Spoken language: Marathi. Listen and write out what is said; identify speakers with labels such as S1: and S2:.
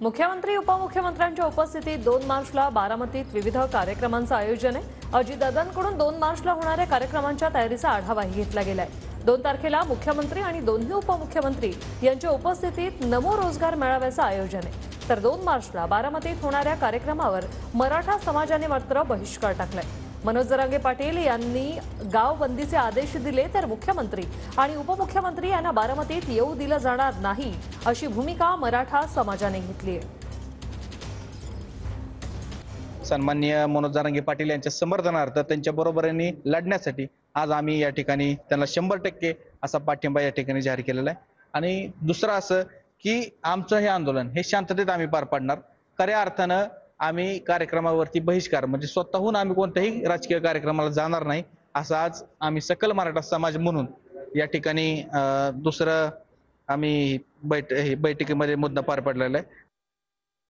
S1: मुख्यमंत्री उपमुख्यमंत्र्यांच्या उपस्थितीत 2 मार्चला बारामतीत विविध कार्यक्रमांचं आयोजन आहे। अजितदादांकडून 2 मार्चला होणाऱ्या कार्यक्रमांच्या तयारीचा आढावाही घेतला गेलाय। 2 तारखेला मुख्यमंत्री आणि दोन्ही उपमुख्यमंत्री यांच्या उपस्थितीत नमो रोजगार मेळाव्याचं आयोजन आहे। तर 2 मार्चला बारामतीत होणाऱ्या कार्यक्रमावर मराठा समाजाने मात्र बहिष्कार टाकलाय। मनोज जरांगे पाटील यांनी गाव बंदीचे आदेश दिले, तर मुख्यमंत्री आणि उपमुख्यमंत्री यांना बारामतीत येऊ दिलं जाणार नाही अशी भूमिका मराठा समाजाने घेतली आहे।
S2: सन्माननीय मनोज जरांगे पाटील यांच्या समर्थनार्थ त्यांच्या बरोबरीने लढण्यासाठी आज आम्ही या ठिकाणी त्यांना 100% असा पाठिंबा या ठिकाणी जाहीर केलेला आहे। आणि दुसरं असं की आमचं हे आंदोलन हे शांततेत आम्ही पार पाडणार। खऱ्या अर्थानं आम्ही कार्यक्रमावरती बहिष्कार म्हणजे स्वतःहून आम्ही कोणत्याही राजकीय कार्यक्रमाला जाणार नाही असं आज आम्ही सकल मराठा समाज म्हणून या ठिकाणी दुसरं आम्ही बैठकीमध्ये मुद्दा पार पडलेला आहे।